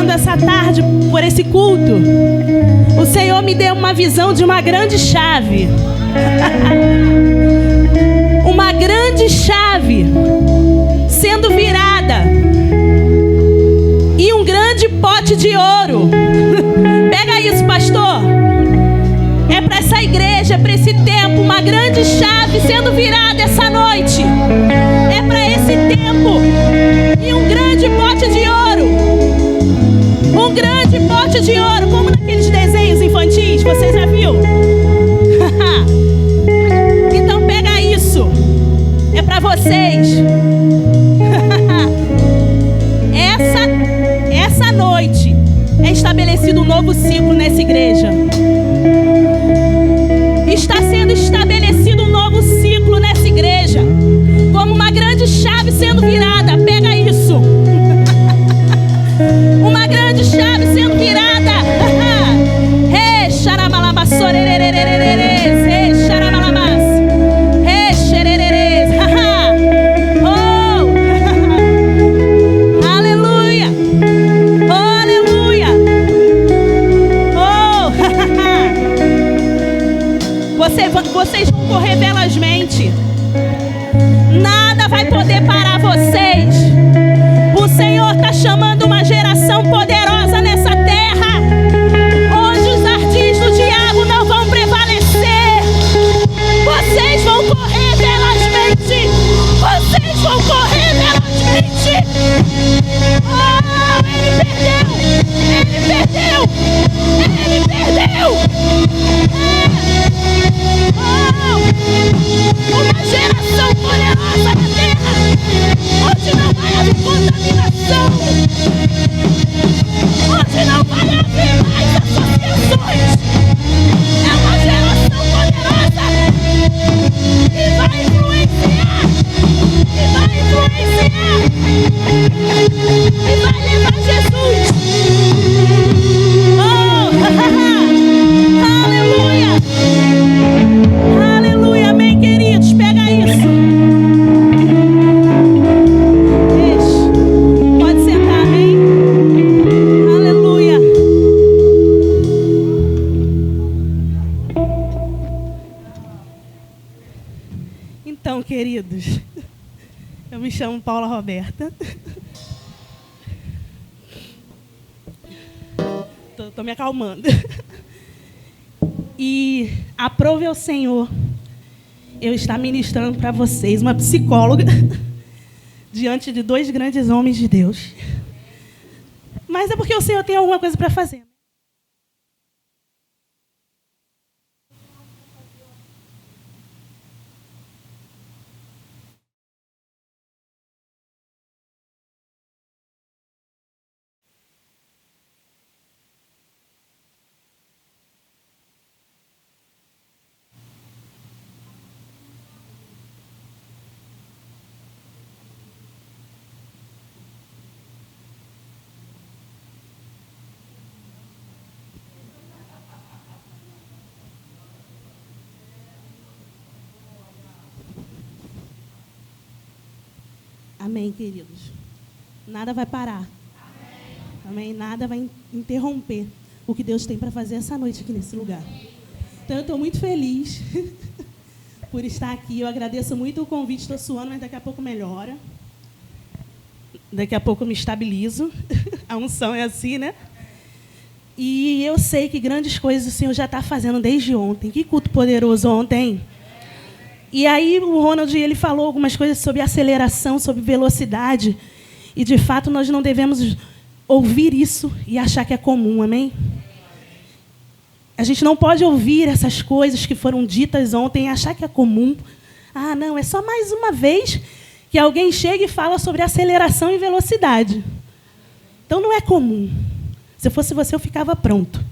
orando essa tarde por esse culto, o Senhor me deu uma visão de uma grande chave. Uma grande chave sendo virada e um grande pote de ouro. Pega isso, pastor. É para essa igreja, é para esse tempo, uma grande chave sendo virada essa noite. É para esse tempo. E um grande pote de ouro. Um grande pote de ouro, como naqueles desenhos infantis, você já viu? Então pega isso. É para vocês. Essa noite é estabelecido um novo ciclo nessa igreja. Está sendo estabelecido um novo ciclo nessa igreja, como uma grande chave sendo virada. Pega isso. Uma grande chave sendo virada. Aleluia. Oh, aleluia. Oh. Vocês vão correr velozmente. Nada vai poder parar vocês. O Senhor está chamando uma geração poderosa nessa terra, onde os ardis do diabo não vão prevalecer. Vocês vão correr velozmente. Vocês vão correr velozmente. Oh, ele perdeu. Ele perdeu. Ele perdeu. Uma geração poderosa na terra, onde não vai haver contaminação, onde não vai haver mais associações. É uma geração poderosa que vai influenciar, que vai levar Jesus. Oh, aleluia. Aleluia, amém, queridos. Pega isso. Pode sentar, amém. Aleluia. Então, queridos, eu me chamo Paula Roberta. Tô me acalmando. E aprove ao Senhor eu estar ministrando para vocês, uma psicóloga, diante de dois grandes homens de Deus. Mas é porque o Senhor tem alguma coisa para fazer. Amém, queridos. Nada vai parar. Amém. Nada vai interromper o que Deus tem para fazer essa noite aqui nesse lugar. Então, eu estou muito feliz por estar aqui. Eu agradeço muito o convite. Estou suando, mas daqui a pouco melhora. Daqui a pouco eu me estabilizo. A unção é assim, né? E eu sei que grandes coisas o Senhor já está fazendo desde ontem. Que culto poderoso ontem. E aí o Ronald, ele falou algumas coisas sobre aceleração, sobre velocidade. E, de fato, nós não devemos ouvir isso e achar que é comum, amém? A gente não pode ouvir essas coisas que foram ditas ontem e achar que é comum. Ah, não, é só mais uma vez que alguém chega e fala sobre aceleração e velocidade. Então, não é comum. Se fosse você, eu ficava pronto.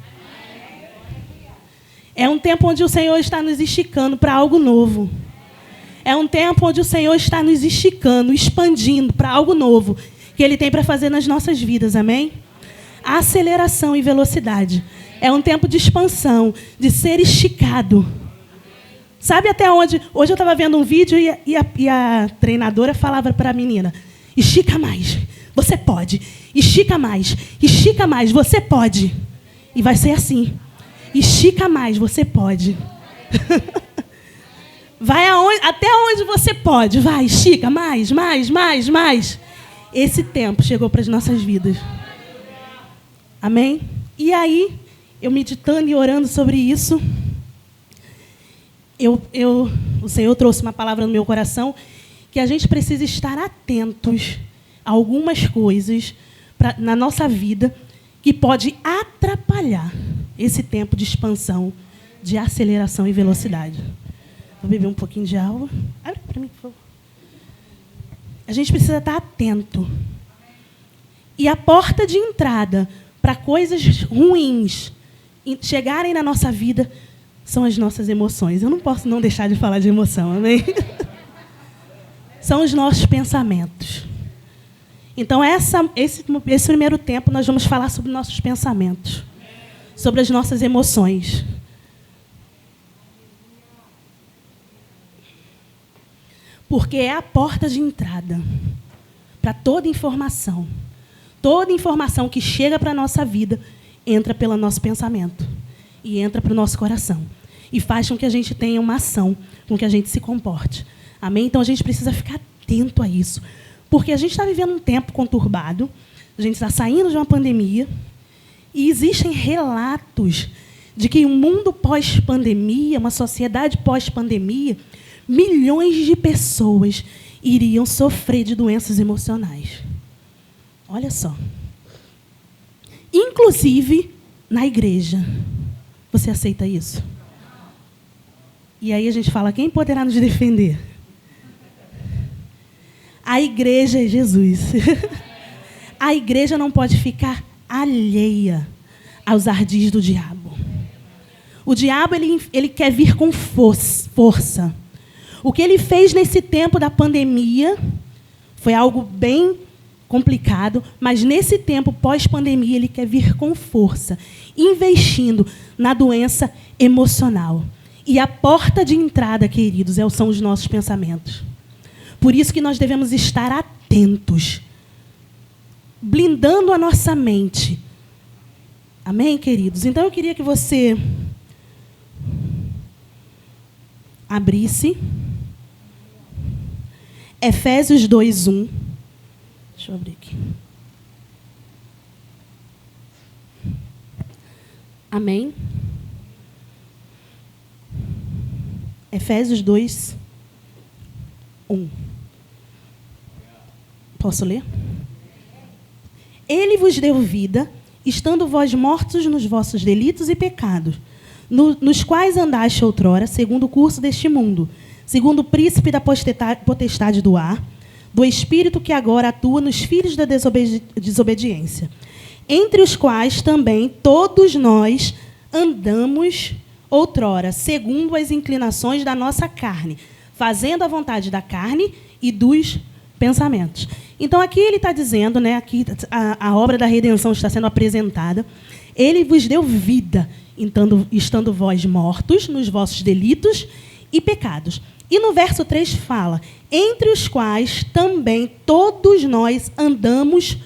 É um tempo onde o Senhor está nos esticando para algo novo. É um tempo onde o Senhor está nos esticando, expandindo para algo novo que Ele tem para fazer nas nossas vidas, amém? Aceleração e velocidade. É um tempo de expansão, de ser esticado. Sabe até onde? Hoje eu estava vendo um vídeo e a treinadora falava para a menina, estica mais, você pode. Estica mais, você pode. E vai ser assim. Estica mais, você pode. Vai até onde você pode. Vai, estica mais. Esse tempo chegou para as nossas vidas. Amém? E aí, eu meditando e orando sobre isso, o Senhor trouxe uma palavra no meu coração que a gente precisa estar atentos a algumas coisas na nossa vida que pode atrapalhar esse tempo de expansão, de aceleração e velocidade. Vou beber um pouquinho de água. Abre para mim, por favor. A gente precisa estar atento. E a porta de entrada para coisas ruins chegarem na nossa vida são as nossas emoções. Eu não posso não deixar de falar de emoção, amém? São os nossos pensamentos. Então, esse primeiro tempo, nós vamos falar sobre nossos pensamentos, sobre as nossas emoções. Porque é a porta de entrada para toda informação. Toda informação que chega para a nossa vida entra pelo nosso pensamento e entra para o nosso coração. E faz com que a gente tenha uma ação, com que a gente se comporte. Amém? Então, a gente precisa ficar atento a isso. Porque a gente está vivendo um tempo conturbado, a gente está saindo de uma pandemia, e existem relatos de que um mundo pós-pandemia, uma sociedade pós-pandemia, milhões de pessoas iriam sofrer de doenças emocionais. Olha só. Inclusive na igreja. Você aceita isso? E aí a gente fala, quem poderá nos defender? A igreja é Jesus. A igreja não pode ficar alheia aos ardis do diabo. O diabo ele quer vir com força. O que ele fez nesse tempo da pandemia foi algo bem complicado, mas nesse tempo pós-pandemia ele quer vir com força, investindo na doença emocional. E a porta de entrada, queridos, são os nossos pensamentos. Por isso que nós devemos estar atentos, blindando a nossa mente. Amém, queridos? Então, eu queria que você abrisse Efésios 2:1. Deixa eu abrir aqui. Amém? Efésios 2:1. Posso ler? Ele vos deu vida, estando vós mortos nos vossos delitos e pecados, nos quais andaste outrora, segundo o curso deste mundo, segundo o príncipe da potestade do ar, do espírito que agora atua nos filhos da desobediência, entre os quais também todos nós andamos outrora, segundo as inclinações da nossa carne, fazendo a vontade da carne e dos pensamentos. Então, aqui ele está dizendo, né, aqui a obra da redenção está sendo apresentada. Ele vos deu vida, estando vós mortos nos vossos delitos e pecados. E no verso 3 fala, entre os quais também todos nós andamos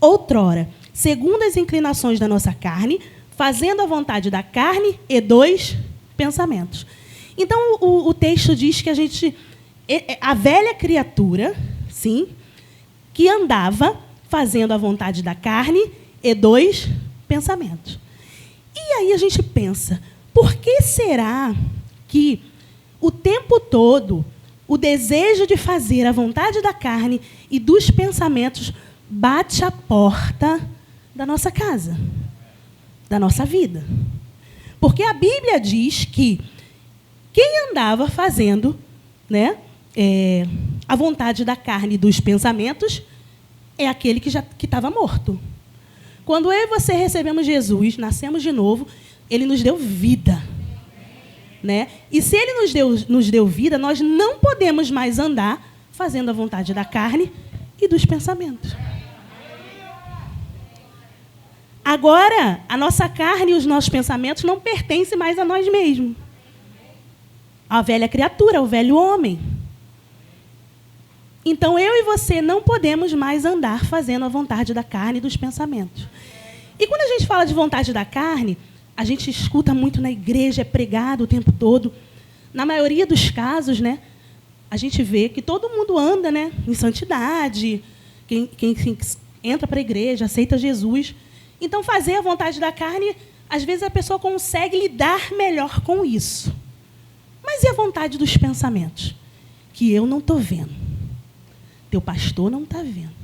outrora, segundo as inclinações da nossa carne, fazendo a vontade da carne e dos pensamentos. Então, o texto diz que a velha criatura, sim, que andava fazendo a vontade da carne e dos pensamentos. E aí a gente pensa, por que será que o tempo todo o desejo de fazer a vontade da carne e dos pensamentos bate a porta da nossa casa, da nossa vida? Porque a Bíblia diz que quem andava fazendo, né, a vontade da carne e dos pensamentos é aquele que estava morto. Quando eu e você recebemos Jesus, nascemos de novo, ele nos deu vida. Né? E se ele nos deu vida, nós não podemos mais andar fazendo a vontade da carne e dos pensamentos. Agora, a nossa carne e os nossos pensamentos não pertencem mais a nós mesmos. A velha criatura, o velho homem. Então, eu e você não podemos mais andar fazendo a vontade da carne e dos pensamentos. E quando a gente fala de vontade da carne, a gente escuta muito na igreja, é pregado o tempo todo. Na maioria dos casos, né, a gente vê que todo mundo anda, né, em santidade, quem entra para a igreja, aceita Jesus. Então, fazer a vontade da carne, às vezes a pessoa consegue lidar melhor com isso. Mas e a vontade dos pensamentos? Que eu não estou vendo. Teu pastor não está vendo.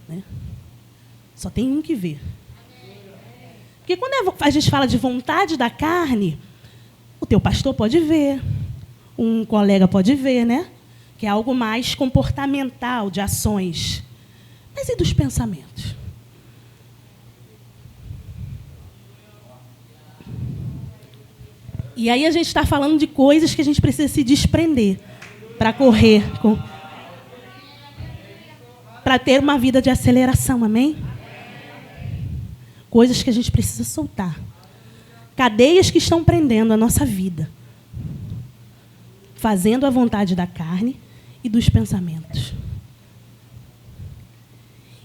Né? Só tem um que vê. Porque quando a gente fala de vontade da carne, o teu pastor pode ver, um colega pode ver, né? Que é algo mais comportamental, de ações. Mas e dos pensamentos? E aí a gente está falando de coisas que a gente precisa se desprender para correr, para ter uma vida de aceleração, amém? Coisas que a gente precisa soltar. Cadeias que estão prendendo a nossa vida. Fazendo a vontade da carne e dos pensamentos.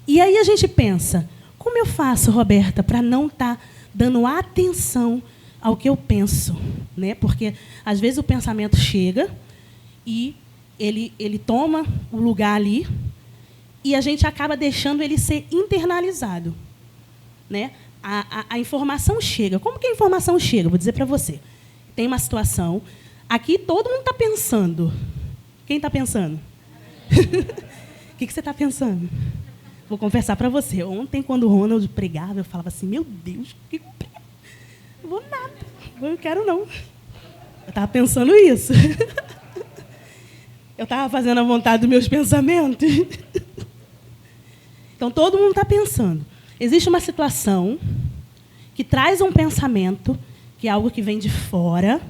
E aí a gente pensa, como eu faço, Roberta, para não estar dando atenção ao que eu penso? Né? Porque, às vezes, o pensamento chega e ele toma o lugar ali e a gente acaba deixando ele ser internalizado. Né? A informação chega. Como que a informação chega? Vou dizer para você. Tem uma situação. Aqui todo mundo está pensando. Quem está pensando? O que você está pensando? Vou confessar para você. Ontem, quando o Ronald pregava, eu falava assim, meu Deus, que não vou nada. Não quero, não. Eu estava pensando isso. Eu estava fazendo a vontade dos meus pensamentos. Então, todo mundo está pensando. Existe uma situação que traz um pensamento, que é algo que vem de fora.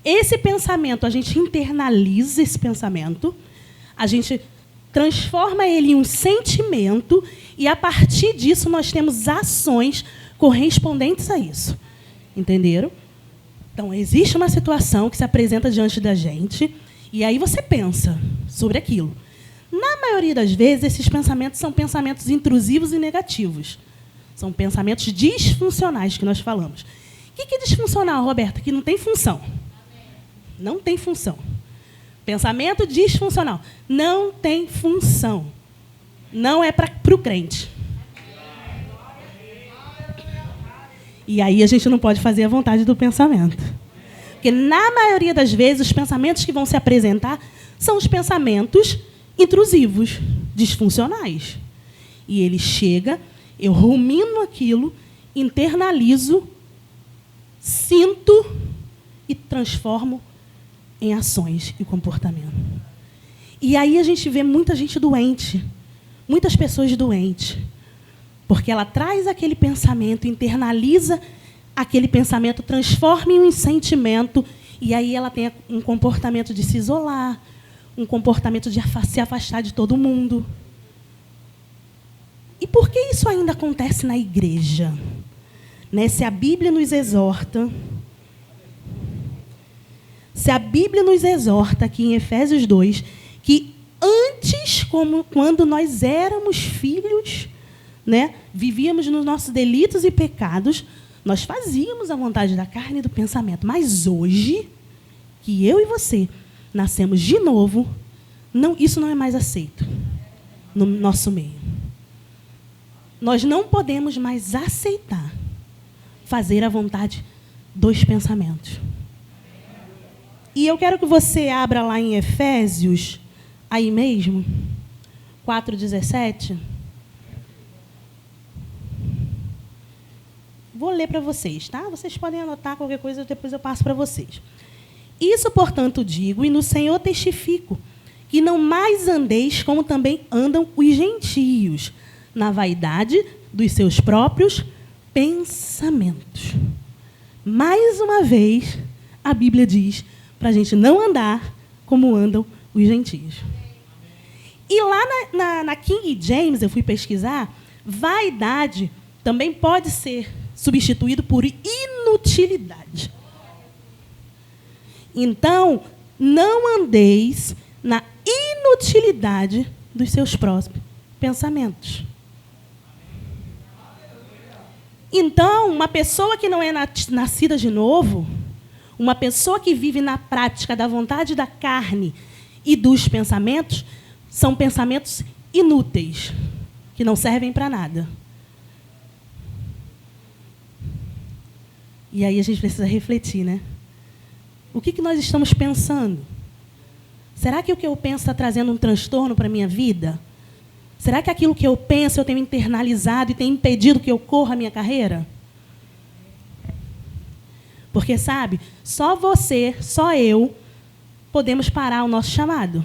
Esse pensamento, a gente internaliza esse pensamento, a gente transforma ele em um sentimento e, a partir disso, nós temos ações correspondentes a isso. Entenderam? Então, existe uma situação que se apresenta diante da gente e aí você pensa sobre aquilo. Na maioria das vezes, esses pensamentos são pensamentos intrusivos e negativos. São pensamentos disfuncionais que nós falamos. O que é disfuncional, Roberta? Que não tem função. Não tem função. Pensamento disfuncional. Não tem função. Não é para o crente. E aí a gente não pode fazer a vontade do pensamento. Porque, na maioria das vezes, os pensamentos que vão se apresentar são os pensamentos intrusivos, disfuncionais. E ele chega, eu rumino aquilo, internalizo, sinto e transformo em ações e comportamento. E aí a gente vê muita gente doente, muitas pessoas doentes, porque ela traz aquele pensamento, internaliza aquele pensamento, transforma em um sentimento, e aí ela tem um comportamento de se isolar, um comportamento de se afastar de todo mundo. E por que isso ainda acontece na igreja? Né? Se a Bíblia nos exorta aqui em Efésios 2, que antes, quando nós éramos filhos, né, vivíamos nos nossos delitos e pecados, nós fazíamos a vontade da carne e do pensamento. Mas hoje, que eu e você nascemos de novo, isso não é mais aceito no nosso meio. Nós não podemos mais aceitar fazer a vontade dos pensamentos. E eu quero que você abra lá em Efésios, aí mesmo, 4:17. Vou ler para vocês, tá? Vocês podem anotar qualquer coisa, depois eu passo para vocês. Isso, portanto, digo, e no Senhor testifico, que não mais andeis como também andam os gentios, na vaidade dos seus próprios pensamentos. Mais uma vez, a Bíblia diz para a gente não andar como andam os gentios. E lá na King James, eu fui pesquisar, vaidade também pode ser substituído por inutilidade. Então, não andeis na inutilidade dos seus próprios pensamentos. Então, uma pessoa que não é nascida de novo, uma pessoa que vive na prática da vontade da carne e dos pensamentos, são pensamentos inúteis, que não servem para nada. E aí a gente precisa refletir, né? O que nós estamos pensando? Será que o que eu penso está trazendo um transtorno para a minha vida? Será que aquilo que eu penso eu tenho internalizado e tem impedido que eu corra a minha carreira? Porque, sabe, só você, só eu, podemos parar o nosso chamado.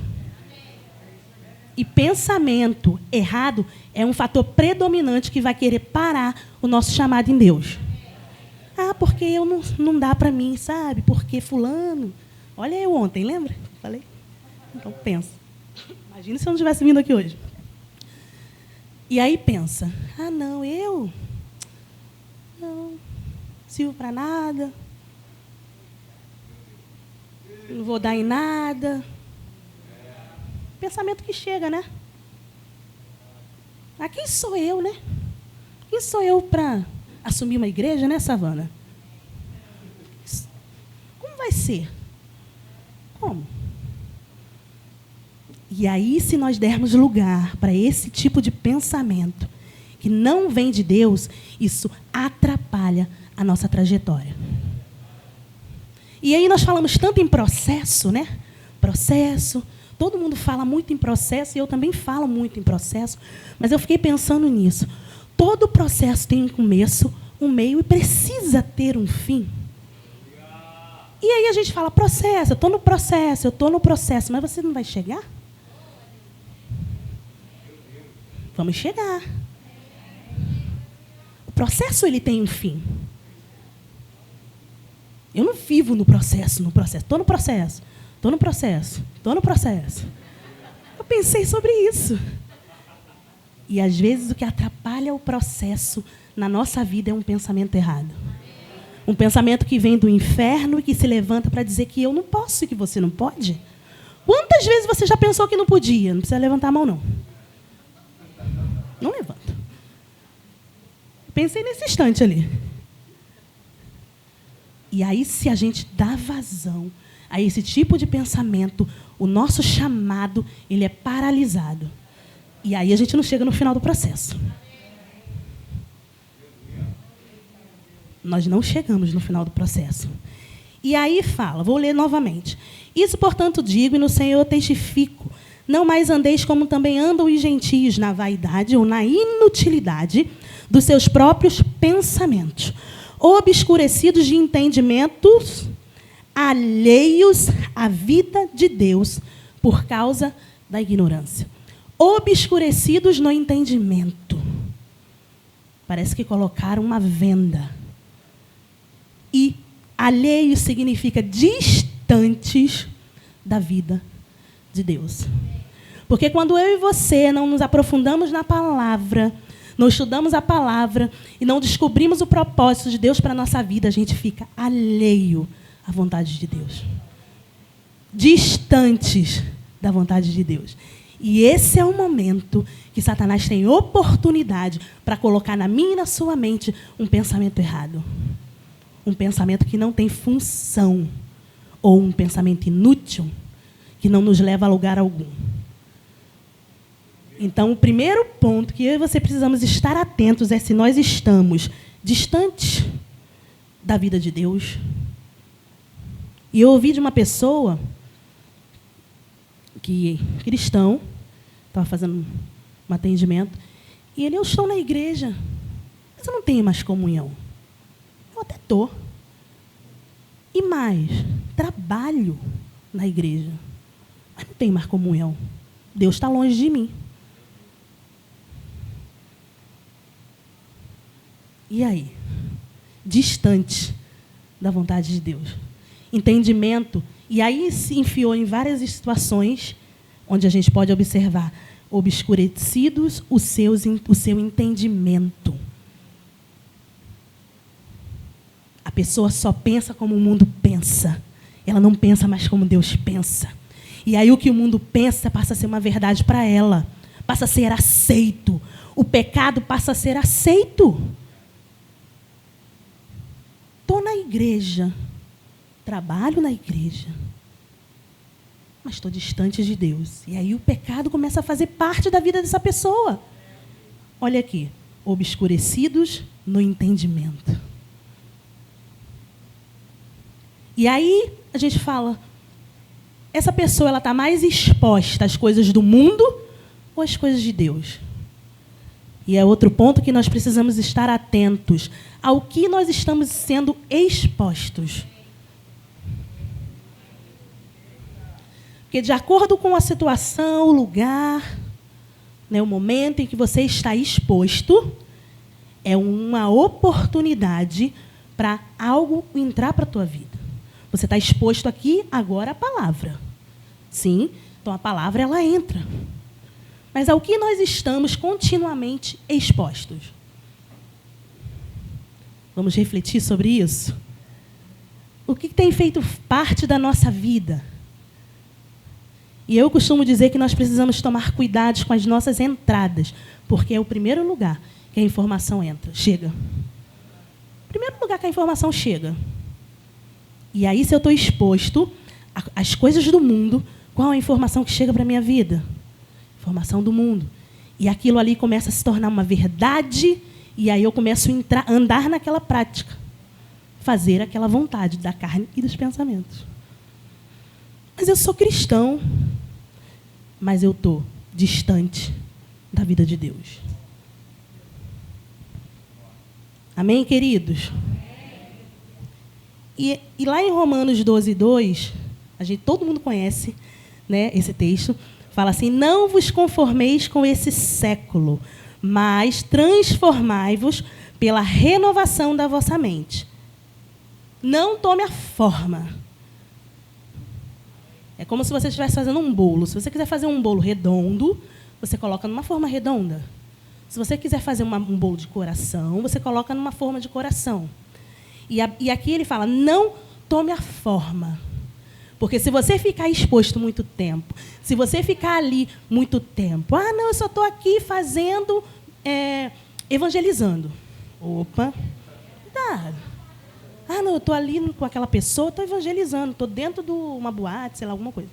E pensamento errado é um fator predominante que vai querer parar o nosso chamado em Deus. Ah, porque eu não dá para mim, sabe? Porque fulano... Olha eu ontem, lembra? Falei? Então, pensa. Imagina se eu não tivesse vindo aqui hoje. E aí pensa, ah, não, eu não sirvo para nada, não vou dar em nada. Pensamento que chega, né? Ah, quem sou eu, né? Quem sou eu para assumir uma igreja, né, Savana? Como vai ser? Como? E aí, se nós dermos lugar para esse tipo de pensamento que não vem de Deus, isso atrapalha a nossa trajetória. E aí nós falamos tanto em processo, né? Processo. Todo mundo fala muito em processo, e eu também falo muito em processo, mas eu fiquei pensando nisso. Todo processo tem um começo, um meio e precisa ter um fim. E aí a gente fala, processo, eu estou no processo, mas você não vai chegar? Vamos chegar. O processo, ele tem um fim. Eu não vivo no processo. Estou no processo. Eu pensei sobre isso. E, às vezes, o que atrapalha o processo na nossa vida é um pensamento errado. Um pensamento que vem do inferno e que se levanta para dizer que eu não posso e que você não pode. Quantas vezes você já pensou que não podia? Não precisa levantar a mão, não. Não levanta. Pensei nesse instante ali. E aí, se a gente dá vazão a esse tipo de pensamento, o nosso chamado, ele é paralisado. E aí a gente não chega no final do processo. Nós não chegamos no final do processo. E aí fala, vou ler novamente. Isso, portanto, digo e no Senhor testifico, não mais andeis como também andam os gentios, na vaidade ou na inutilidade dos seus próprios pensamentos, obscurecidos de entendimentos, alheios à vida de Deus por causa da ignorância. Obscurecidos no entendimento. Parece que colocaram uma venda. E alheios significa distantes da vida de Deus. Porque quando eu e você não nos aprofundamos na palavra, não estudamos a palavra e não descobrimos o propósito de Deus para a nossa vida, a gente fica alheio à vontade de Deus. Distantes da vontade de Deus. E esse é o momento que Satanás tem oportunidade para colocar na minha e na sua mente um pensamento errado. Um pensamento que não tem função. Ou um pensamento inútil que não nos leva a lugar algum. Então, o primeiro ponto que eu e você precisamos estar atentos é se nós estamos distantes da vida de Deus. E eu ouvi de uma pessoa que cristão, estava fazendo um atendimento, e ele, eu estou na igreja, mas eu não tenho mais comunhão. Eu até estou. E mais, trabalho na igreja, mas não tenho mais comunhão. Deus está longe de mim. E aí? Distante da vontade de Deus. Entendimento. E aí se enfiou em várias situações onde a gente pode observar obscurecidos o seu entendimento. A pessoa só pensa como o mundo pensa. Ela não pensa mais como Deus pensa. E aí o que o mundo pensa passa a ser uma verdade para ela. Passa a ser aceito. O pecado passa a ser aceito. Estou na igreja. Trabalho na igreja. Mas estou distante de Deus. E aí o pecado começa a fazer parte da vida dessa pessoa. Olha aqui. Obscurecidos no entendimento. E aí a gente fala, essa pessoa está mais exposta às coisas do mundo ou às coisas de Deus? E é outro ponto que nós precisamos estar atentos ao que nós estamos sendo expostos. Porque de acordo com a situação, o lugar, né, o momento em que você está exposto, é uma oportunidade para algo entrar para a tua vida. Você está exposto aqui, agora a palavra. Sim, então a palavra ela entra. Mas ao que nós estamos continuamente expostos? Vamos refletir sobre isso? O que tem feito parte da nossa vida? E eu costumo dizer que nós precisamos tomar cuidados com as nossas entradas, porque é o primeiro lugar que a informação entra, chega. Primeiro lugar que a informação chega. E aí, se eu estou exposto às coisas do mundo, qual é a informação que chega para a minha vida? Informação do mundo. E aquilo ali começa a se tornar uma verdade, e aí eu começo a andar naquela prática. Fazer aquela vontade da carne e dos pensamentos. Mas eu sou cristão, mas eu estou distante da vida de Deus. Amém, queridos? E lá em Romanos 12:2, todo mundo conhece, né, esse texto, fala assim, não vos conformeis com esse século, mas transformai-vos pela renovação da vossa mente. Não tome a forma. É como se você estivesse fazendo um bolo. Se você quiser fazer um bolo redondo, você coloca numa forma redonda. Se você quiser fazer um bolo de coração, você coloca numa forma de coração. E aqui ele fala, não tome a forma. Porque se você ficar exposto muito tempo, se você ficar ali muito tempo, não, eu só estou aqui fazendo, evangelizando. Opa, cuidado. Não, eu estou ali com aquela pessoa, estou evangelizando, estou dentro de uma boate, sei lá, alguma coisa.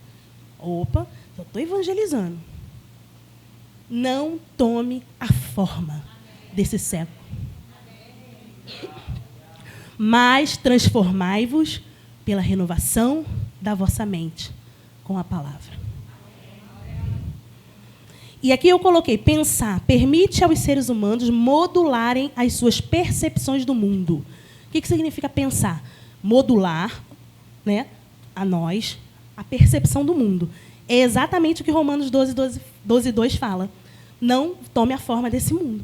Opa, eu estou evangelizando. Não tome a forma desse século. Mas transformai-vos pela renovação da vossa mente com a palavra. E aqui eu coloquei, pensar, permite aos seres humanos modularem as suas percepções do mundo. O que significa pensar? Modular, né, a nós, a percepção do mundo. É exatamente o que Romanos 12:2 fala. Não tome a forma desse mundo.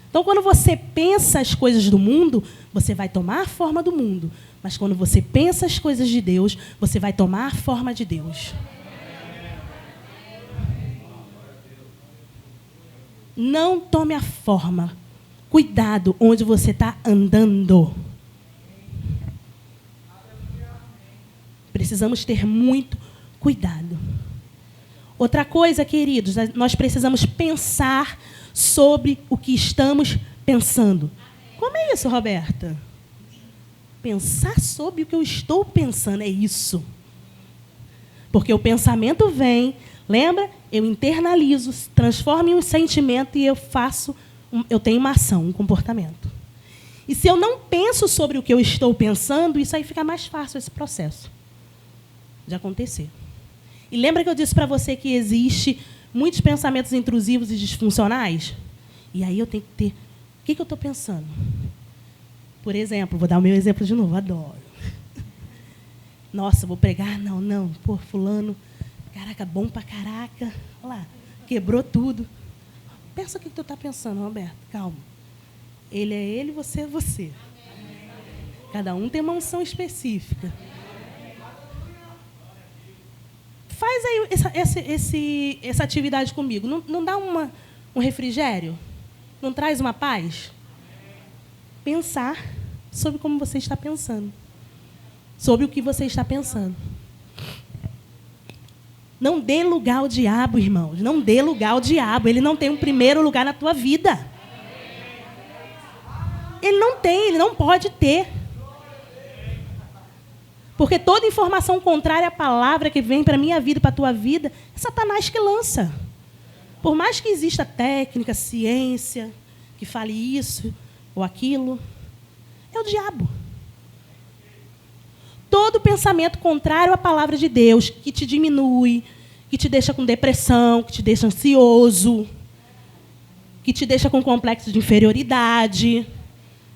Então, quando você pensa as coisas do mundo, você vai tomar a forma do mundo. Mas quando você pensa as coisas de Deus, você vai tomar a forma de Deus. Não tome a forma. Cuidado onde você está andando. Precisamos ter muito cuidado. Outra coisa, queridos, nós precisamos pensar sobre o que estamos pensando. Como é isso, Roberta? Pensar sobre o que eu estou pensando, é isso. Porque o pensamento vem, lembra? Eu internalizo, transformo em um sentimento e eu tenho uma ação, um comportamento. E se eu não penso sobre o que eu estou pensando, isso aí fica mais fácil, esse processo de acontecer. E lembra que eu disse para você que existe muitos pensamentos intrusivos e disfuncionais? E aí eu tenho que ter... O que eu estou pensando? Por exemplo, vou dar o meu exemplo de novo, adoro. Nossa, vou pregar? Não. Pô, fulano, caraca, bom pra caraca. Olha lá, quebrou tudo. Pensa o que tu está pensando, Roberto. Calma. Ele é ele, você é você. Cada um tem uma unção específica. Faz aí essa atividade comigo. Não dá um refrigério? Não traz uma paz? Pensar sobre como você está pensando. sobre o que você está pensando. Não dê lugar ao diabo, irmãos. Não dê lugar ao diabo. Ele não tem um primeiro lugar na tua vida. Ele não tem, ele não pode ter. Porque toda informação contrária à palavra que vem para a minha vida e para a tua vida, é Satanás que lança. Por mais que exista técnica, ciência, que fale isso ou aquilo, é o diabo. Todo pensamento contrário à palavra de Deus, que te diminui, que te deixa com depressão, que te deixa ansioso, que te deixa com complexo de inferioridade,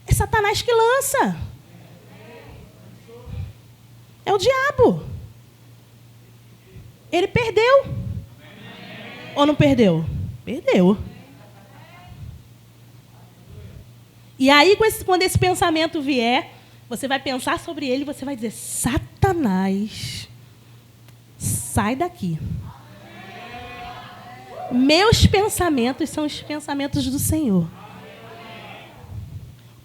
é Satanás que lança. É o diabo. Ele perdeu. Ou não perdeu? Perdeu. E aí, quando esse pensamento vier, você vai pensar sobre ele e você vai dizer: Satanás, sai daqui. Meus pensamentos são os pensamentos do Senhor.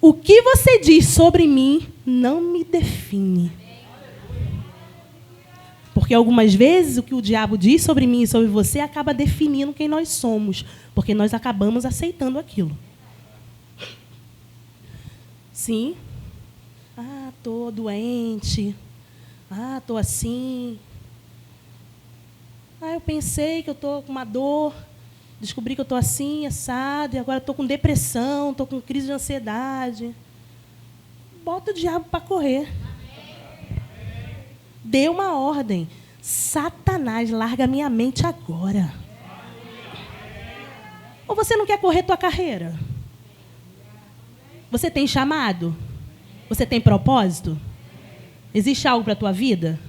O que você diz sobre mim não me define. Porque algumas vezes o que o diabo diz sobre mim e sobre você acaba definindo quem nós somos, porque nós acabamos aceitando aquilo. Sim. Estou doente. Estou assim. Eu pensei que eu estou com uma dor, descobri que eu estou assim, assado, e agora estou com depressão, estou com crise de ansiedade. Bota o diabo para correr. Dê uma ordem. Satanás, larga minha mente agora. Ou você não quer correr tua carreira? Você tem chamado? Você tem propósito? Existe algo para a tua vida?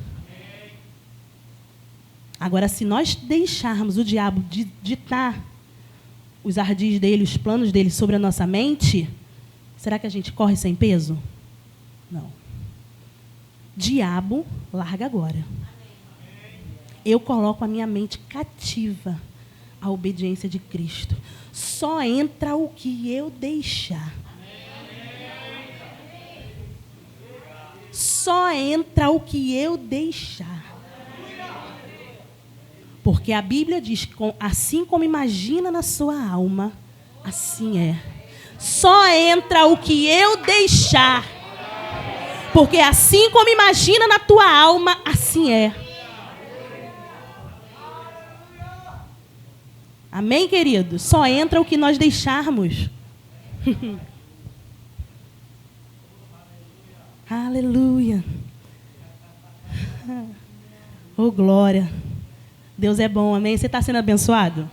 Agora, se nós deixarmos o diabo ditar os ardis dele, os planos dele sobre a nossa mente, será que a gente corre sem peso? Não. Diabo, larga agora. Eu coloco a minha mente cativa à obediência de Cristo. Só entra o que eu deixar. Só entra o que eu deixar. Porque a Bíblia diz que assim como imagina na sua alma, assim é. Só entra o que eu deixar. Porque assim como imagina na tua alma, assim é. Amém, querido? Só entra o que nós deixarmos. Aleluia. Oh, glória. Deus é bom, amém? Você está sendo abençoado?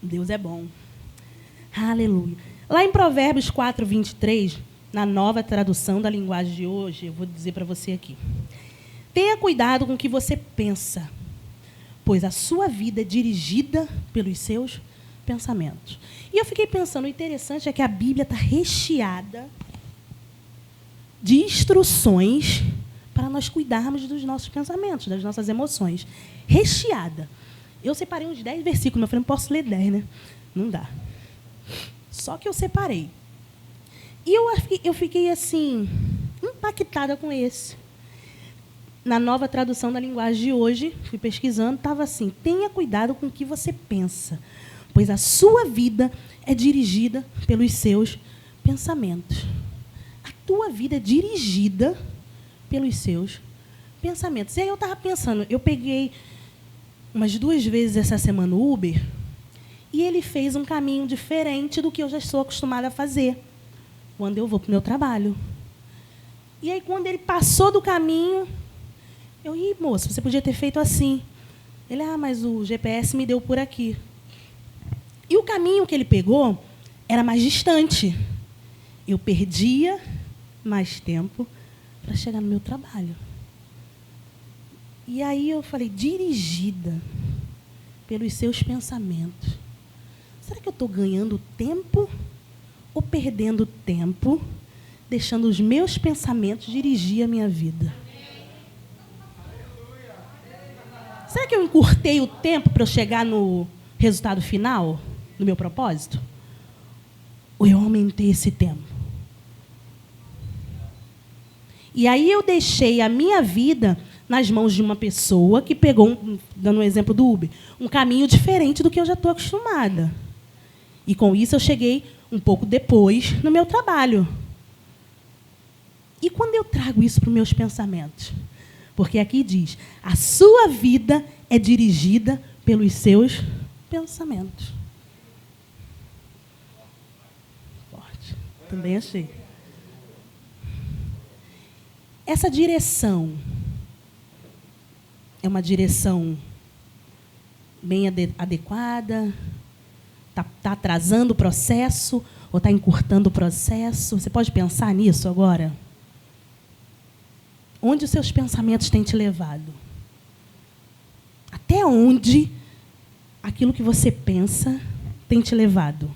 Deus é bom. Aleluia. Lá em Provérbios 4, 23, na nova tradução da linguagem de hoje, eu vou dizer para você aqui. Tenha cuidado com o que você pensa, pois a sua vida é dirigida pelos seus pensamentos. E eu fiquei pensando, o interessante é que a Bíblia está recheada de instruções para nós cuidarmos dos nossos pensamentos, das nossas emoções. Recheada. Eu separei uns 10 versículos, eu falei, não posso ler 10, né? Não dá. Só que eu separei. E eu fiquei, assim, impactada com esse. Na nova tradução da linguagem de hoje, fui pesquisando, estava assim, tenha cuidado com o que você pensa, pois a sua vida é dirigida pelos seus pensamentos. A tua vida é dirigida pelos seus pensamentos. E aí eu estava pensando, eu peguei umas 2 vezes essa semana o Uber, e ele fez um caminho diferente do que eu já estou acostumada a fazer quando eu vou para o meu trabalho. E aí, quando ele passou do caminho, eu, moço, você podia ter feito assim. Ele, mas o GPS me deu por aqui. E o caminho que ele pegou era mais distante. Eu perdia mais tempo para chegar no meu trabalho. E aí eu falei, dirigida pelos seus pensamentos. Será que eu estou ganhando tempo ou perdendo tempo, deixando os meus pensamentos dirigir a minha vida? Será que eu encurtei o tempo para eu chegar no resultado final, no meu propósito? Ou eu aumentei esse tempo? E aí eu deixei a minha vida nas mãos de uma pessoa que pegou, dando um exemplo do Uber, um caminho diferente do que eu já estou acostumada. E com isso eu cheguei um pouco depois no meu trabalho. E quando eu trago isso para os meus pensamentos? Porque aqui diz, a sua vida é dirigida pelos seus pensamentos. Forte. Também achei. Essa direção é uma direção bem adequada? Está atrasando o processo ou está encurtando o processo? Você pode pensar nisso agora? Onde os seus pensamentos têm te levado? Até onde aquilo que você pensa tem te levado?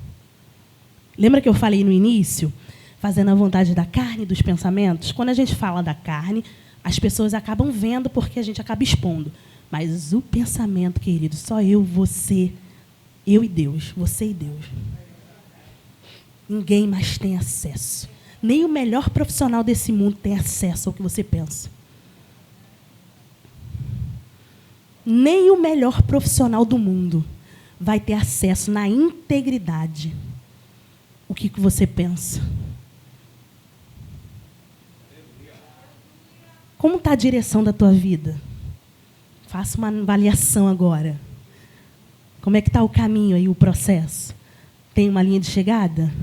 Lembra que eu falei no início, fazendo a vontade da carne e dos pensamentos? Quando a gente fala da carne, as pessoas acabam vendo porque a gente acaba expondo. Mas o pensamento, querido, só eu, você, eu e Deus, você e Deus. Ninguém mais tem acesso. Nem o melhor profissional desse mundo tem acesso ao que você pensa. Nem o melhor profissional do mundo vai ter acesso na integridade o que você pensa. Como está a direção da tua vida? Faça uma avaliação agora. Como é que está o caminho aí, o processo? Tem uma linha de chegada?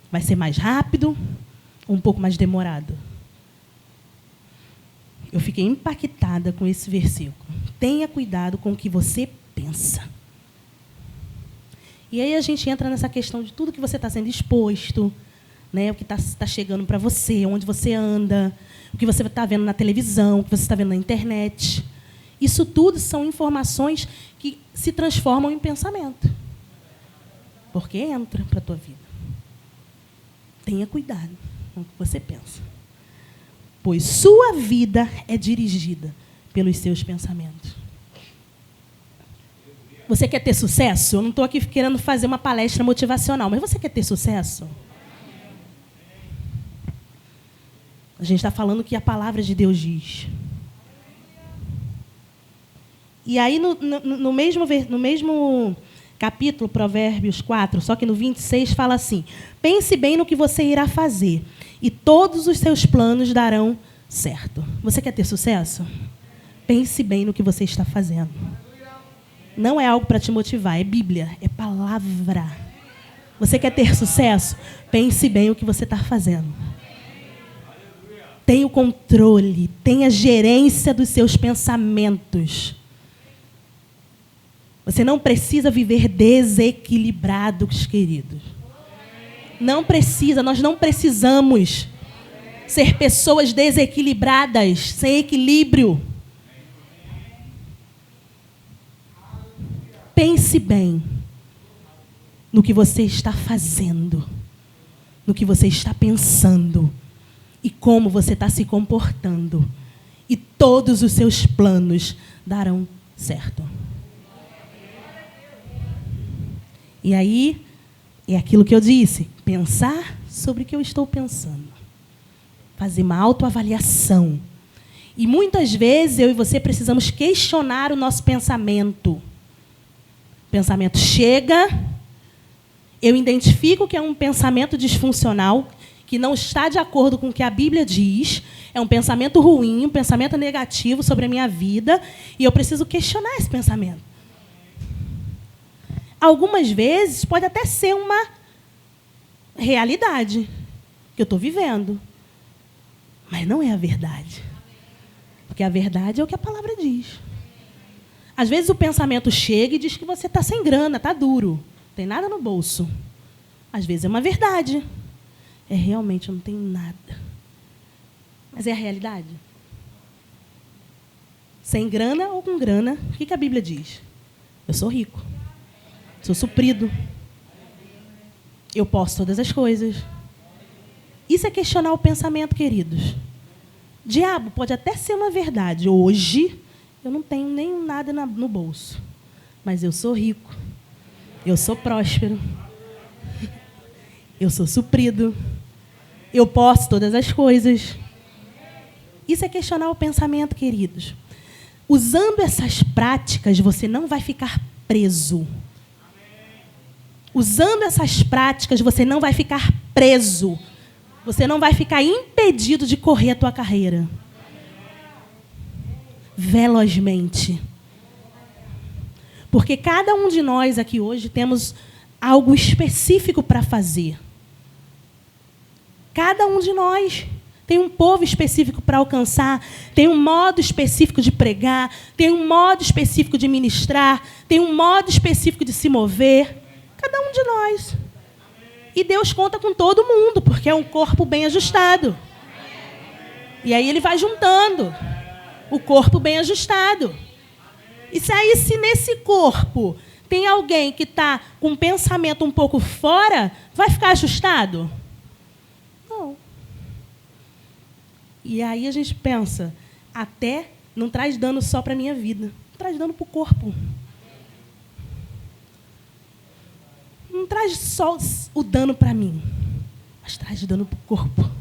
Vai ser mais rápido ou um pouco mais demorado? Eu fiquei impactada com esse versículo. Tenha cuidado com o que você pensa. E aí a gente entra nessa questão de tudo que você está sendo exposto, né? O que está chegando para você, onde você anda, o que você está vendo na televisão, o que você está vendo na internet. Isso tudo são informações que se transformam em pensamento. Porque entra para a tua vida. Tenha cuidado com o que você pensa. Pois sua vida é dirigida pelos seus pensamentos. Você quer ter sucesso? Eu não estou aqui querendo fazer uma palestra motivacional, mas você quer ter sucesso? A gente está falando o que a palavra de Deus diz. E aí, no mesmo capítulo, Provérbios 4, só que no 26, fala assim: pense bem no que você irá fazer, e todos os seus planos darão certo. Você quer ter sucesso? Pense bem no que você está fazendo. Não é algo para te motivar, é Bíblia, é palavra. Você quer ter sucesso? Pense bem o que você está fazendo. Tenha o controle, tenha gerência dos seus pensamentos. Você não precisa viver desequilibrados, queridos. Não precisa, nós não precisamos ser pessoas desequilibradas, sem equilíbrio. Pense bem no que você está fazendo, no que você está pensando e como você está se comportando. E todos os seus planos darão certo. E aí, é aquilo que eu disse, pensar sobre o que eu estou pensando. Fazer uma autoavaliação. E muitas vezes eu e você precisamos questionar o nosso pensamento. O pensamento chega, eu identifico que é um pensamento disfuncional, que não está de acordo com o que a Bíblia diz, é um pensamento ruim, um pensamento negativo sobre a minha vida, e eu preciso questionar esse pensamento. Algumas vezes pode até ser uma realidade que eu estou vivendo, mas não é a verdade. Porque a verdade é o que a palavra diz. Às vezes o pensamento chega e diz que você está sem grana, está duro, não tem nada no bolso. Às vezes é uma verdade. É realmente, eu não tenho nada. Mas é a realidade. Sem grana ou com grana, o que a Bíblia diz? Eu sou rico. Sou suprido. Eu posso todas as coisas. Isso é questionar o pensamento, queridos. Diabo, pode até ser uma verdade. Hoje, eu não tenho nem nada no bolso. Mas eu sou rico. Eu sou próspero. Eu sou suprido. Eu posso todas as coisas. Isso é questionar o pensamento, queridos. Usando essas práticas, você não vai ficar preso. Usando essas práticas, você não vai ficar preso. Você não vai ficar impedido de correr a tua carreira. Velozmente. Porque cada um de nós aqui hoje temos algo específico para fazer. Cada um de nós tem um povo específico para alcançar, tem um modo específico de pregar, tem um modo específico de ministrar, tem um modo específico de se mover. Cada um de nós. E Deus conta com todo mundo, porque é um corpo bem ajustado. E aí ele vai juntando o corpo bem ajustado. E se nesse corpo tem alguém que está com um pensamento um pouco fora, vai ficar ajustado? Não. E aí a gente pensa, até não traz dano só para a minha vida, traz dano para o corpo. Não traz só o dano para mim, mas traz dano para o corpo.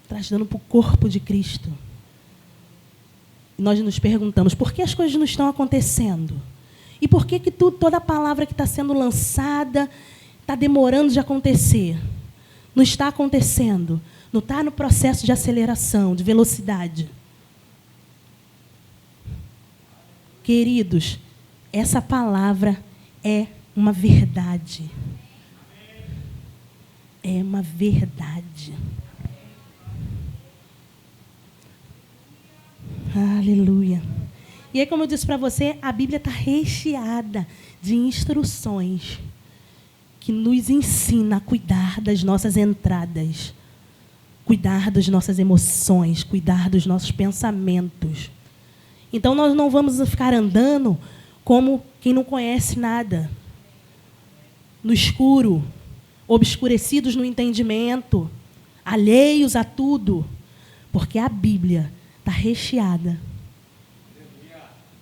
Traz dano para o corpo de Cristo. E nós nos perguntamos, por que as coisas não estão acontecendo? E por que toda a palavra que está sendo lançada está demorando de acontecer? Não está acontecendo. Não está no processo de aceleração, de velocidade. Queridos, essa palavra é uma verdade. É uma verdade. Aleluia. E aí, como eu disse para você, a Bíblia está recheada de instruções que nos ensina a cuidar das nossas entradas, cuidar das nossas emoções, cuidar dos nossos pensamentos. Então, nós não vamos ficar andando como quem não conhece nada, no escuro, obscurecidos no entendimento, alheios a tudo, porque a Bíblia está recheada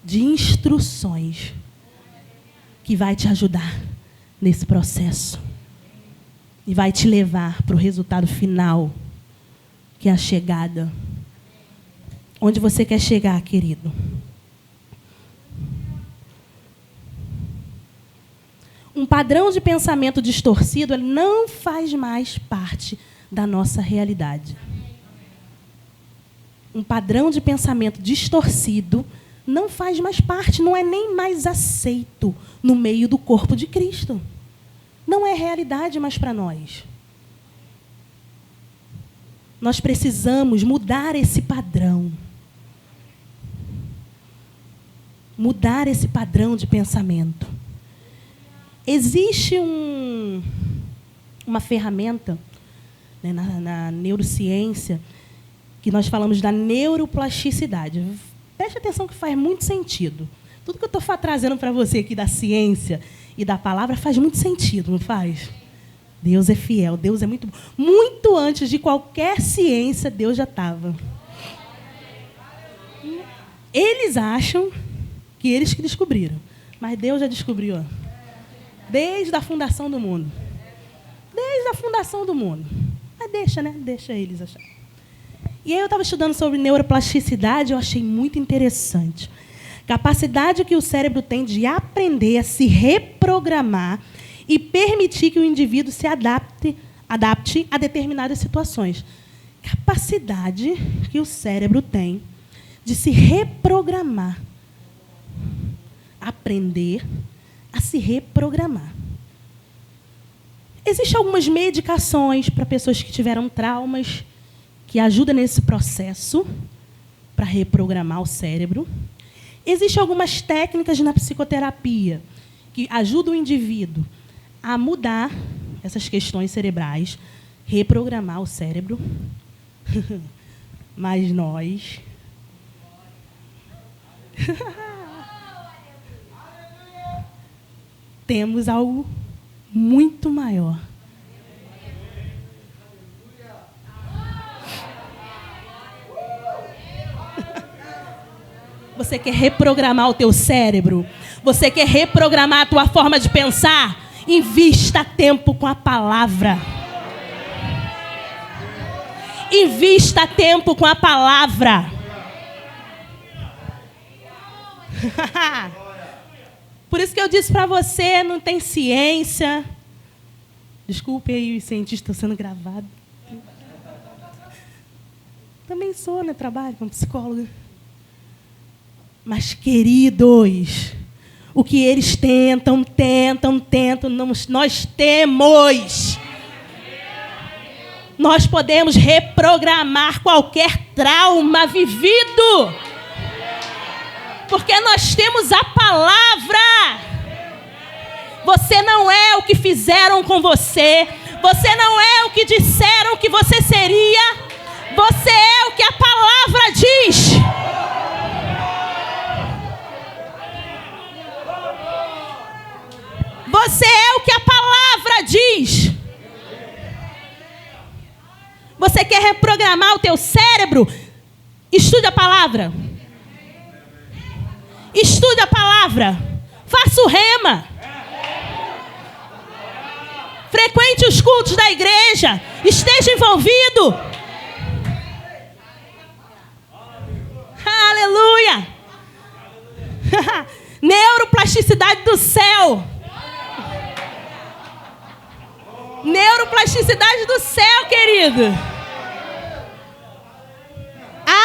de instruções que vai te ajudar nesse processo e vai te levar para o resultado final, que é a chegada. Onde você quer chegar, querido? Um padrão de pensamento distorcido não faz mais parte da nossa realidade. Um padrão de pensamento distorcido não faz mais parte, não é nem mais aceito no meio do corpo de Cristo. Não é realidade mais para nós. Nós precisamos mudar esse padrão. Mudar esse padrão de pensamento. Existe uma ferramenta, né, na neurociência, que nós falamos da neuroplasticidade. Preste atenção que faz muito sentido. Tudo que eu estou trazendo para você aqui da ciência e da palavra faz muito sentido, não faz? Deus é fiel, Deus é muito bom. Muito antes de qualquer ciência, Deus já estava. Eles acham que eles que descobriram, mas Deus já descobriu. Desde a fundação do mundo. Desde a fundação do mundo. Mas deixa, né? Deixa eles achar. E aí eu estava estudando sobre neuroplasticidade, eu achei muito interessante. Capacidade que o cérebro tem de aprender a se reprogramar e permitir que o indivíduo se adapte a determinadas situações. Capacidade que o cérebro tem de se reprogramar. Aprender a se reprogramar. Existem algumas medicações para pessoas que tiveram traumas que ajudam nesse processo para reprogramar o cérebro. Existem algumas técnicas na psicoterapia que ajudam o indivíduo a mudar essas questões cerebrais, reprogramar o cérebro. Mas nós... temos algo muito maior. Você quer reprogramar o teu cérebro? Você quer reprogramar a tua forma de pensar? Invista tempo com a palavra. Invista tempo com a palavra. Por isso que eu disse para você, não tem ciência. Desculpe aí, os cientistas estão sendo gravados. Também sou, né? Trabalho como psicóloga. Mas, queridos, o que eles tentam, nós temos. Nós podemos reprogramar qualquer trauma vivido. Porque nós temos a palavra. Você não é o que fizeram com você. Você não é o que disseram que você seria. Você é o que a palavra diz. Você é o que a palavra diz. Você quer reprogramar o teu cérebro? Estude a palavra. Estude a palavra. Faça o rema. Frequente os cultos da igreja. Esteja envolvido. Aleluia. Neuroplasticidade do céu. Neuroplasticidade do céu, querido.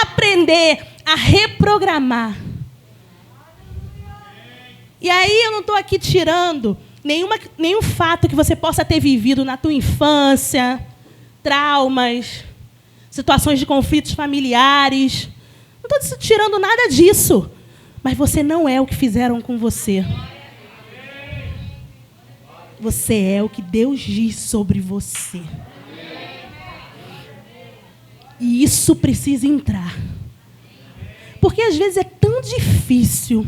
Aprender a reprogramar. E aí eu não estou aqui tirando nenhum fato que você possa ter vivido na tua infância, traumas, situações de conflitos familiares. Não estou tirando nada disso. Mas você não é o que fizeram com você. Você é o que Deus diz sobre você. E isso precisa entrar. Porque às vezes é tão difícil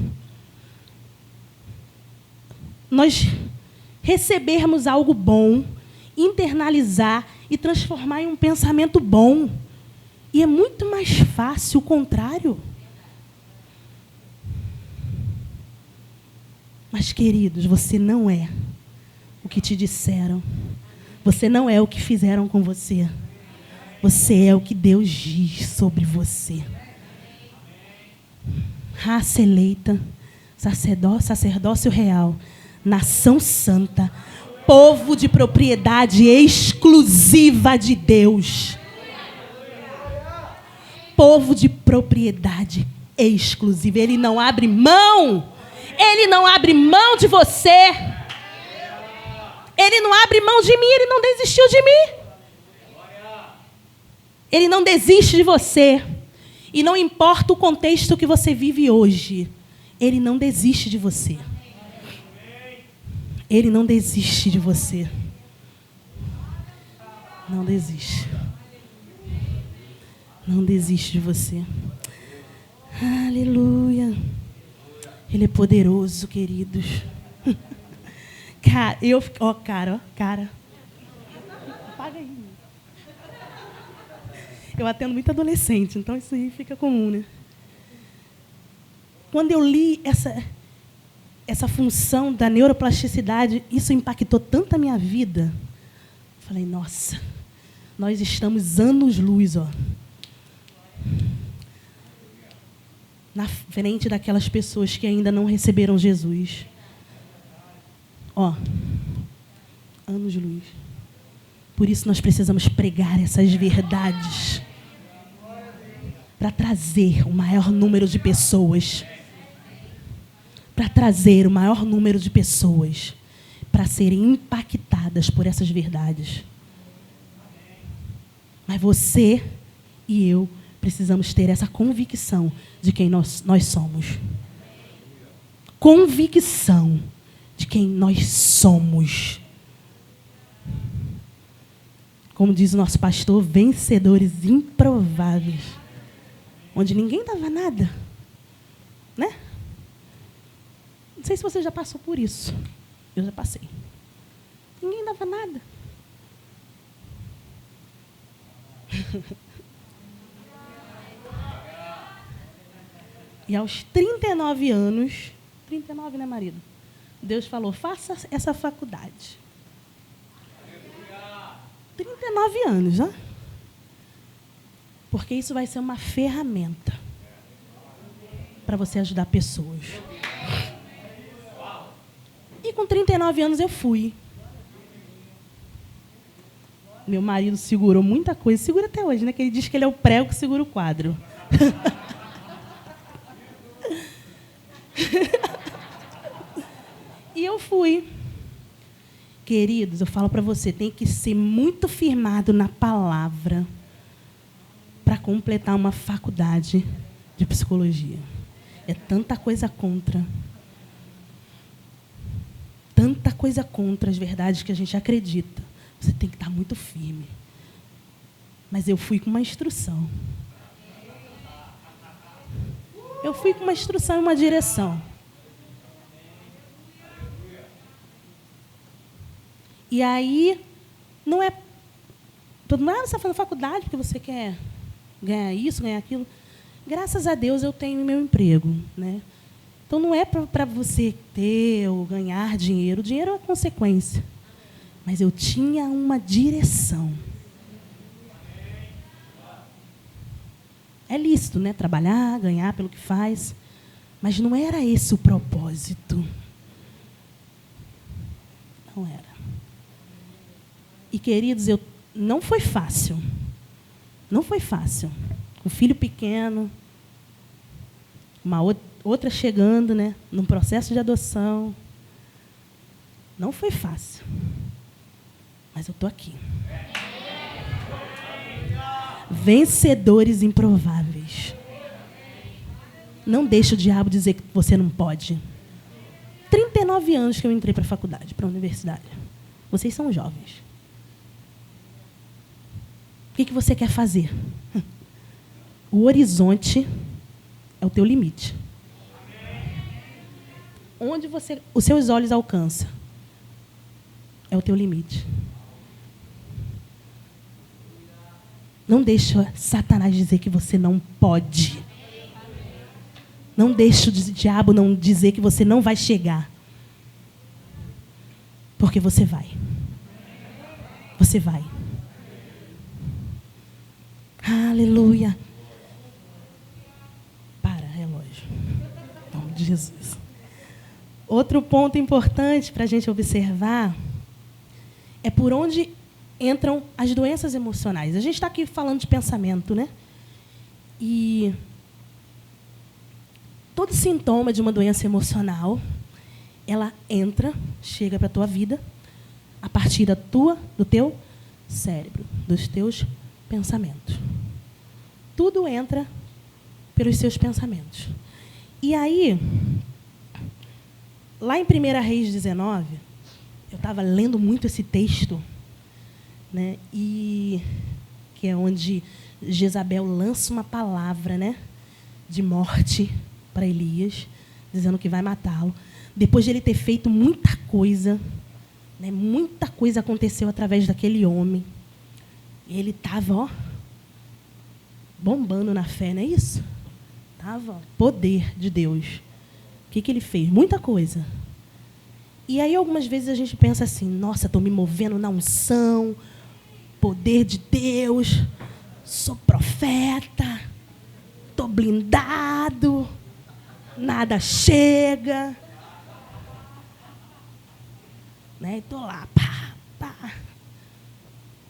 nós recebermos algo bom, internalizar e transformar em um pensamento bom. E é muito mais fácil o contrário. Mas, queridos, você não é o que te disseram. Você não é o que fizeram com você. Você é o que Deus diz sobre você. Raça eleita, sacerdócio real, nação santa, povo de propriedade exclusiva de Deus. Povo de propriedade exclusiva. Ele não abre mão. Ele não abre mão de você. Ele não abre mão de mim. Ele não desistiu de mim. Ele não desiste de você. E não importa o contexto que você vive hoje, Ele não desiste de você. Ele não desiste de você. Não desiste. Não desiste de você. Aleluia. Ele é poderoso, queridos. Cara. Apaga aí. Eu atendo muito adolescente, então isso aí fica comum, né? Quando eu li essa função da neuroplasticidade, isso impactou tanto a minha vida. Falei, nossa, nós estamos anos-luz, ó, na frente daquelas pessoas que ainda não receberam Jesus. Ó, anos-luz. Por isso nós precisamos pregar essas verdades para trazer o maior número de pessoas. Para trazer o maior número de pessoas para serem impactadas por essas verdades. Mas você e eu precisamos ter essa convicção de quem nós somos. Convicção de quem nós somos. Como diz o nosso pastor, vencedores improváveis. Onde ninguém dava nada. Né? Não sei se você já passou por isso. Eu já passei. Ninguém dava nada. E aos 39 anos, 39, né, marido? Deus falou, faça essa faculdade. 39 anos, né? Porque isso vai ser uma ferramenta para você ajudar pessoas. E com 39 anos eu fui. Meu marido segurou muita coisa, segura até hoje, né? Que ele diz que ele é o prego que segura o quadro. E eu fui. Queridos, eu falo para você, tem que ser muito firmado na palavra para completar uma faculdade de psicologia. É tanta coisa contra. Tanta coisa contra as verdades que a gente acredita. Você tem que estar muito firme. Mas eu fui com uma instrução. Eu fui com uma instrução e uma direção. E aí, não é... Todo mundo, você está fazendo faculdade porque você quer ganhar isso, ganhar aquilo. Graças a Deus eu tenho meu emprego, né? Então, não é para você ter ou ganhar dinheiro. O dinheiro é uma consequência. Mas eu tinha uma direção. É lícito, né? Trabalhar, ganhar pelo que faz. Mas não era esse o propósito. Não era. E, queridos, não foi fácil. Não foi fácil. Um filho pequeno, uma outra chegando, né? Num processo de adoção. Não foi fácil. Mas eu estou aqui. Vencedores improváveis. Não deixe o diabo dizer que você não pode. 39 anos que eu entrei para a faculdade, para a universidade. Vocês são jovens. O que você quer fazer? O horizonte é o teu limite. Onde os seus olhos alcançam é o teu limite. Não deixa Satanás dizer que você não pode. Não deixa o diabo não dizer que você não vai chegar. Porque você vai. Você vai. Aleluia. Para, relógio. Em nome de Jesus. Outro ponto importante para a gente observar é por onde entram as doenças emocionais. A gente está aqui falando de pensamento, né? E todo sintoma de uma doença emocional, ela chega para a tua vida a partir do teu cérebro, dos teus pensamentos. Tudo entra pelos seus pensamentos. E aí, lá em 1 Reis 19, eu estava lendo muito esse texto, né? E que é onde Jezabel lança uma palavra, né, de morte para Elias, dizendo que vai matá-lo. Depois de ele ter feito muita coisa, né, muita coisa aconteceu através daquele homem. E ele estava, bombando na fé, não é isso? Estava poder de Deus. O que ele fez? Muita coisa. E aí, algumas vezes, a gente pensa assim, nossa, estou me movendo na unção, poder de Deus, sou profeta, estou blindado, nada chega. Né? Estou lá, pá, pá,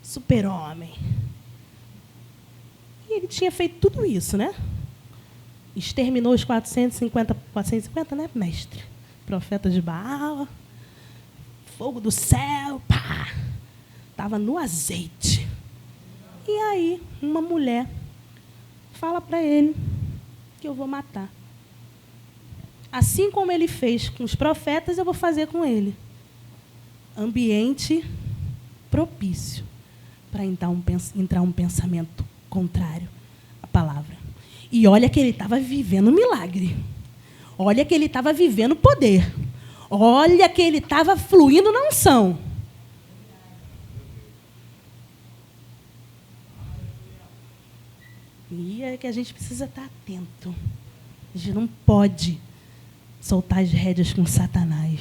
super-homem. E ele tinha feito tudo isso, né? Exterminou os 450, né, mestre? Profeta de Baal, fogo do céu, pá. Estava no azeite. E aí, uma mulher fala para ele que eu vou matar. Assim como ele fez com os profetas, eu vou fazer com ele. Ambiente propício para entrar um pensamento contrário à palavra. E olha que ele estava vivendo um milagre. Olha que ele estava vivendo poder. Olha que ele estava fluindo na unção. E é que a gente precisa estar atento. A gente não pode soltar as rédeas com Satanás.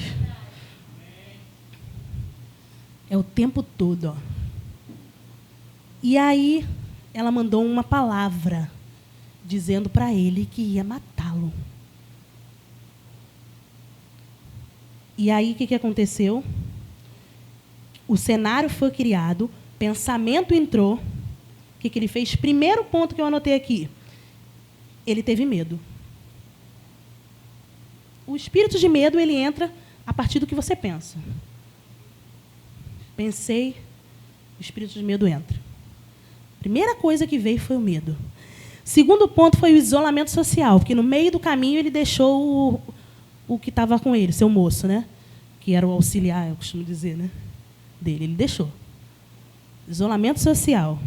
É o tempo todo. Ó. E aí, ela mandou uma palavra dizendo para ele que ia matá-lo. E aí, o que aconteceu? O cenário foi criado, pensamento entrou. O que ele fez? Primeiro ponto que eu anotei aqui. Ele teve medo. O espírito de medo, ele entra a partir do que você pensa. Pensei, o espírito de medo entra. Primeira coisa que veio foi o medo. Segundo ponto foi o isolamento social, porque no meio do caminho ele deixou o que estava com ele, seu moço, né? Que era o auxiliar, eu costumo dizer, né? Dele. Ele deixou. Isolamento social.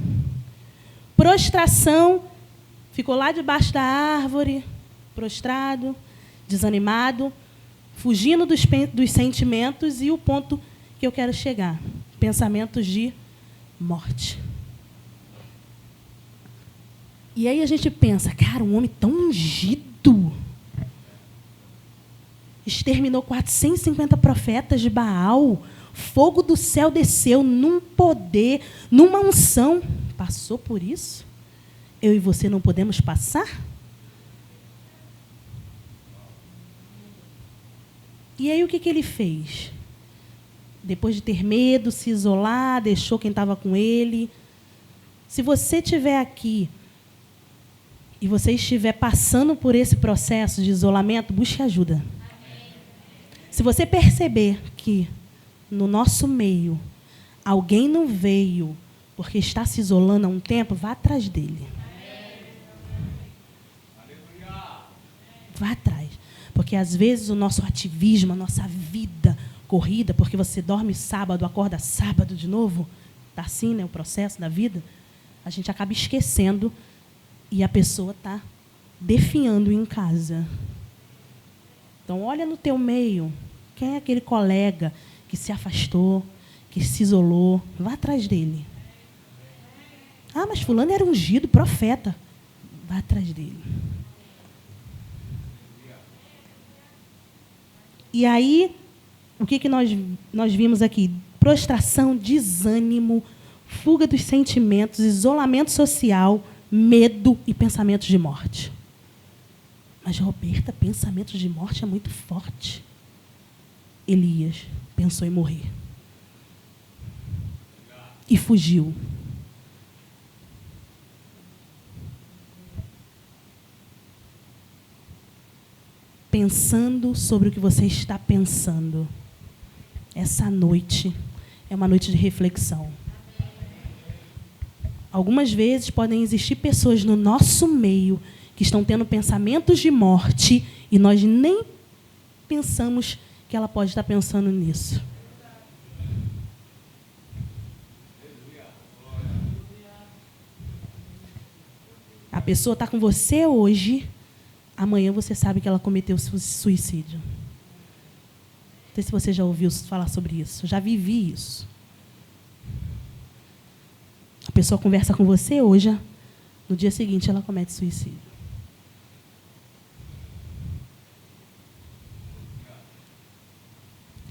Prostração, ficou lá debaixo da árvore, prostrado, desanimado, fugindo dos sentimentos, e o ponto que eu quero chegar, pensamentos de morte. E aí a gente pensa, cara, um homem tão ungido, exterminou 450 profetas de Baal, fogo do céu desceu num poder, numa unção. Passou por isso? Eu e você não podemos passar? E aí o que ele fez? Depois de ter medo, se isolar, deixou quem estava com ele. Se você estiver aqui e você estiver passando por esse processo de isolamento, busque ajuda. Se você perceber que no nosso meio alguém não veio porque está se isolando há um tempo, vá atrás dele. Vá atrás. Porque às vezes o nosso ativismo, a nossa vida corrida, porque você dorme sábado, acorda sábado de novo, está assim, né, o processo da vida, a gente acaba esquecendo e a pessoa está definhando em casa. Então, olha no teu meio, quem é aquele colega que se afastou, que se isolou, vá atrás dele. Ah, mas fulano era ungido, profeta. Vá atrás dele. E aí, o que nós vimos aqui? Prostração, desânimo, fuga dos sentimentos, isolamento social, medo e pensamentos de morte. Mas, Roberta, pensamentos de morte é muito forte. Elias pensou em morrer. E fugiu. Pensando sobre o que você está pensando. Essa noite é uma noite de reflexão. Algumas vezes podem existir pessoas no nosso meio que estão tendo pensamentos de morte e nós nem pensamos que ela pode estar pensando nisso. A pessoa está com você hoje, amanhã você sabe que ela cometeu suicídio. Não sei se você já ouviu falar sobre isso. Eu já vivi isso. A pessoa conversa com você hoje, no dia seguinte ela comete suicídio.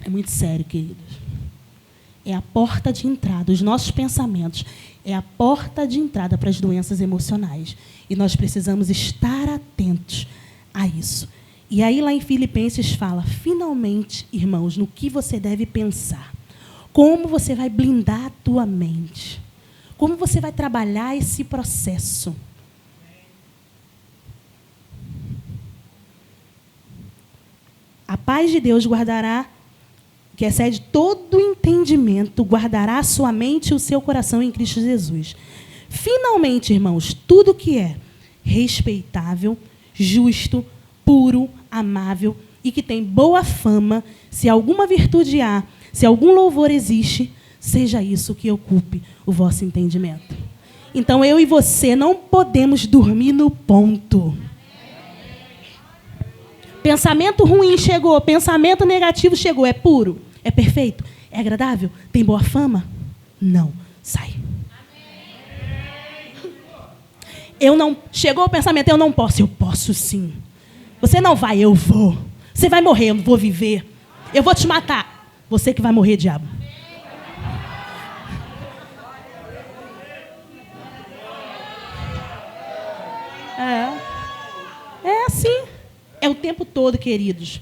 É muito sério, queridos. É a porta de entrada, os nossos pensamentos, é a porta de entrada para as doenças emocionais. E nós precisamos estar atentos a isso. E aí lá em Filipenses fala, finalmente, irmãos, no que você deve pensar. Como você vai blindar a tua mente. Como você vai trabalhar esse processo. A paz de Deus guardará, que excede todo entendimento, guardará a sua mente e o seu coração em Cristo Jesus. Finalmente, irmãos, tudo que é respeitável, justo, puro, amável e que tem boa fama, se alguma virtude há, se algum louvor existe, seja isso que ocupe o vosso entendimento. Então, eu e você não podemos dormir no ponto. Pensamento ruim chegou, pensamento negativo chegou, é puro, é perfeito, é agradável, tem boa fama? Não, sai. Chegou o pensamento, eu não posso. Eu posso sim. Você não vai, eu vou. Você vai morrer, eu não vou viver. Eu vou te matar. Você que vai morrer, diabo. É o tempo todo, queridos.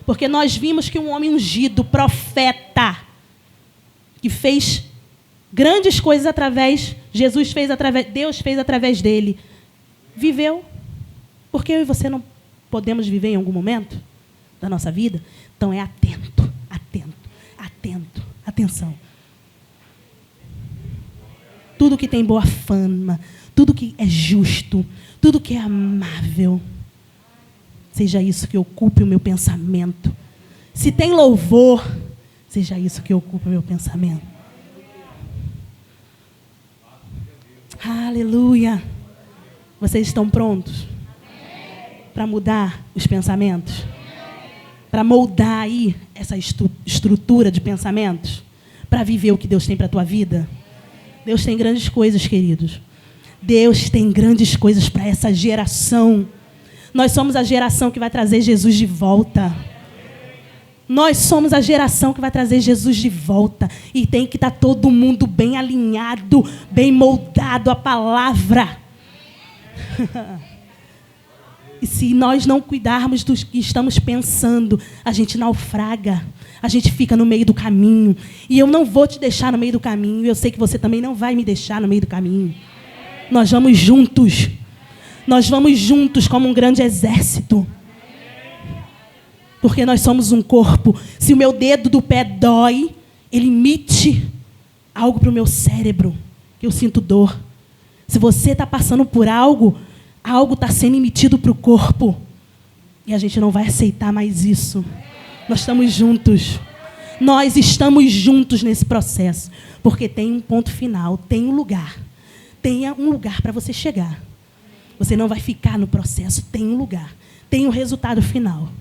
Porque nós vimos que um homem ungido, profeta, que fez grandes coisas através, Deus fez através dele, viveu. Porque eu e você não podemos viver em algum momento da nossa vida? Então é atento, atento, atento, atenção. Tudo que tem boa fama, tudo que é justo, tudo que é amável, seja isso que ocupe o meu pensamento. Se tem louvor, seja isso que ocupe o meu pensamento. Aleluia. Vocês estão prontos para mudar os pensamentos? Para moldar aí essa estrutura de pensamentos? Para viver o que Deus tem para a tua vida? Deus tem grandes coisas, queridos. Deus tem grandes coisas para essa geração. Nós somos a geração que vai trazer Jesus de volta. Nós somos a geração que vai trazer Jesus de volta. E tem que estar todo mundo bem alinhado, bem moldado à palavra. E se nós não cuidarmos do que estamos pensando, a gente naufraga. A gente fica no meio do caminho. E eu não vou te deixar no meio do caminho. Eu sei que você também não vai me deixar no meio do caminho. Nós vamos juntos. Nós vamos juntos como um grande exército. Porque nós somos um corpo. Se o meu dedo do pé dói, ele emite algo para o meu cérebro, que eu sinto dor. Se você está passando por algo está sendo emitido para o corpo. E a gente não vai aceitar mais isso. Nós estamos juntos. Nós estamos juntos nesse processo. Porque tem um ponto final, tem um lugar. Tenha um lugar para você chegar. Você não vai ficar no processo, tem um lugar. Tem um resultado final.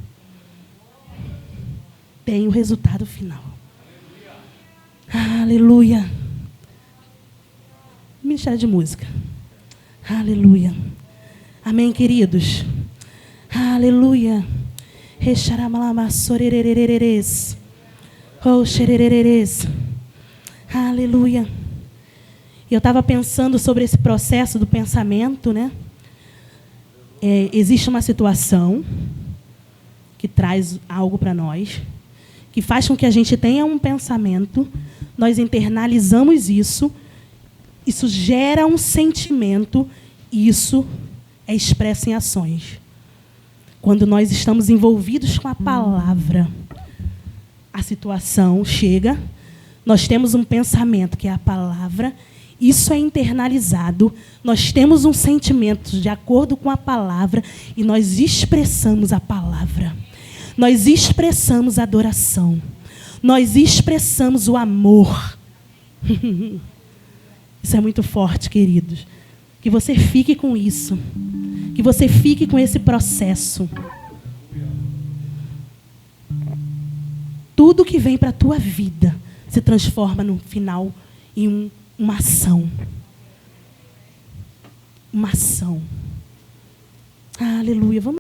Tem o resultado final. Aleluia. Ministério de música. Aleluia. Amém, queridos? Aleluia. Aleluia. Eu estava pensando sobre esse processo do pensamento, né? Existe uma situação que traz algo para nós, que faz com que a gente tenha um pensamento, nós internalizamos isso gera um sentimento, e isso é expresso em ações. Quando nós estamos envolvidos com a palavra, a situação chega, nós temos um pensamento, que é a palavra, isso é internalizado, nós temos um sentimento de acordo com a palavra e nós expressamos a palavra. Nós expressamos a adoração. Nós expressamos o amor. Isso é muito forte, queridos. Que você fique com isso. Que você fique com esse processo. Tudo que vem para a tua vida se transforma no final em uma ação. Uma ação. Aleluia. Vamos